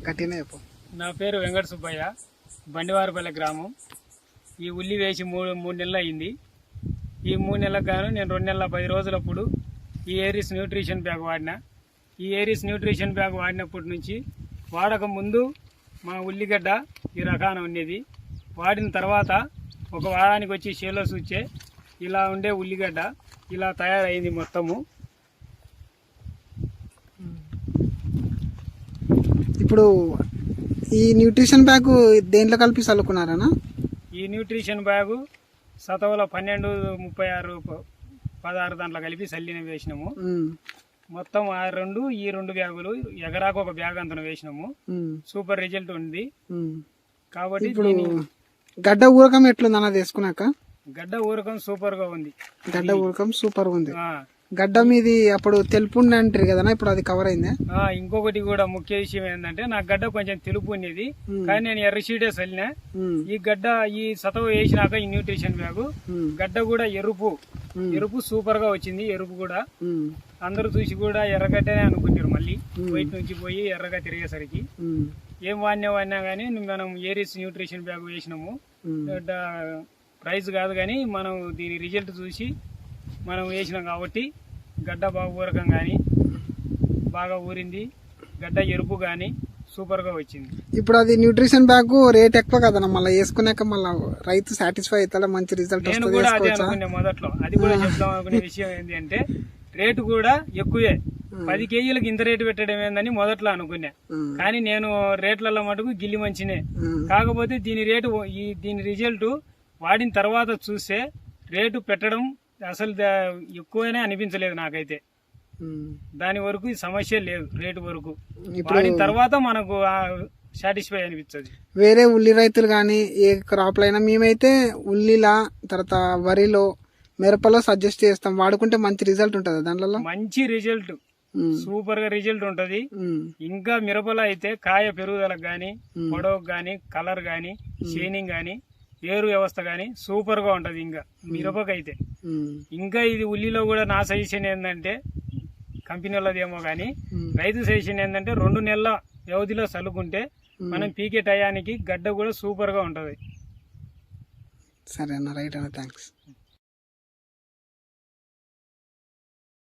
గట్టినే చెప్పు. నా పేరు వెంకట సుబ్బయ్య, బండివారిపల్లె గ్రామం. ఈ ఉల్లి వేసి మూడు నెలలు అయింది. ఈ 3 నెలలకు గాను నేను 2 నెలల 10 రోజులప్పుడు ఈ ఏరిస్ న్యూట్రిషన్ బ్యాగ్ వాడిన. ఈ ఏరిస్ న్యూట్రిషన్ బ్యాగ్ వాడినప్పటి నుంచి వాడక ముందు మా ఉల్లిగడ్డ ఈ రకాన ఉండేది. వాడిన తర్వాత ఒక వారానికి వచ్చి చేలో చూచే ఇలా ఉండే ఉల్లిగడ్డ ఇలా తయారైంది మొత్తము. ఇప్పుడు ఈ న్యూట్రిషన్ బ్యాగ్ దేంట్లో కలిపి చల్లుకున్నారనా? ఈ న్యూట్రిషన్ బ్యాగు సతవలో 12, 36, 16 దాంట్లో కలిపి చల్లిన వేసినాము. మొత్తం ఈ రెండు బ్యాగులు ఎకరాకు ఒక బ్యాగ్ అంత వేసినాము. సూపర్ రిజల్ట్ ఉంది. కాబట్టి ఇప్పుడు గడ్డ ఊరకం ఎట్లుంది అన్నది వేసుకున్నాక? గడ్డ ఊరకం సూపర్ గా ఉంది. గడ్డ ఊరకం సూపర్ ఉంది. గడ్డ మీది అప్పుడు తెలుపు అంటారు కదా, ఇప్పుడు అది కవర్ అయింది. ఇంకొకటి కూడా ముఖ్య విషయం ఏంటంటే నా గడ్డ కొంచెం తెలుపు ఉండేది, కానీ నేను ఎర్ర షీటే చల్లినా. ఈ గడ్డ ఈ సతవ వేసినాక ఈ న్యూట్రిషన్ బ్యాగ్ గడ్డ కూడా ఎరుపు సూపర్ గా వచ్చింది. ఎరుపు కూడా అందరూ చూసి కూడా ఎర్రగడ్డనే అనుకుంటారు. మళ్ళీ బయట నుంచి పోయి ఎర్రగా తిరిగేసరికి ఏం వాడినా కానీ మనం ఏరిస్ న్యూట్రిషన్ బ్యాగ్ వేసినాము. ప్రైజ్ కాదు కానీ మనం దీని రిజల్ట్ చూసి మనం వేసినాం కాబట్టి గడ్డ బాగా ఊరకం కానీ బాగా ఊరింది. గడ్డ ఎరుపు కానీ సూపర్ గా వచ్చింది. ఇప్పుడు అది న్యూట్రిషన్ బ్యాగ్ రేట్ ఎక్కువ కదా, మళ్ళీ వేసుకున్నాక మళ్ళీ రైతు సాటిస్ఫై అవుతా, మంచి రిజల్ట్. నేను కూడా అదే అనుకునే మొదట్లో, అది కూడా చెప్తాం అనుకునే విషయం ఏంటి అంటే రేటు కూడా ఎక్కువే. 10 కేజీలకు ఇంత రేటు పెట్టడం ఏందని మొదట్లో అనుకున్నా. కానీ నేను రేట్లలో మటుకు గిల్లి మంచినే. కాకపోతే దీని రిజల్ట్ వాడిన తర్వాత చూస్తే రేటు పెట్టడం అసలు ఎక్కువనే అనిపించలేదు నాకైతే. దాని వరకు సమస్య లేదు. రేటు వరకు వాడిన తర్వాత మనకు సాటిస్ఫై అనిపించదు. వేరే ఉల్లి రైతులు కానీ ఏ క్రాప్ అయినా మేమైతే ఉల్లిలా తర్వాత వరిలో మిరపలో సజెస్ట్ చేస్తాం, వాడుకుంటే మంచి రిజల్ట్ ఉంటుంది. దాంట్లో మంచి రిజల్ట్, సూపర్ గా రిజల్ట్ ఉంటది. ఇంకా మిరపలో అయితే కాయ పెరుగుదలకు గాని, పొడవుకు గాని, కలర్ గాని, షైనింగ్ గాని, ఏరు వ్యవస్థ గాని సూపర్ గా ఉంటది. ఇంకా మిరపకైతే ఇంకా ఇది ఉల్లిలో కూడా నా సజెషన్ ఏంటంటే, కంపెనీ వాళ్ళదేమో కానీ రైతు సజెషన్ ఏంటంటే 2 నెలల వ్యవధిలో చల్లుకుంటే మనం పీకే టయానికి గడ్డ కూడా సూపర్ గా ఉంటది. సరే అన్న, రైట్ అన్న, థ్యాంక్స్.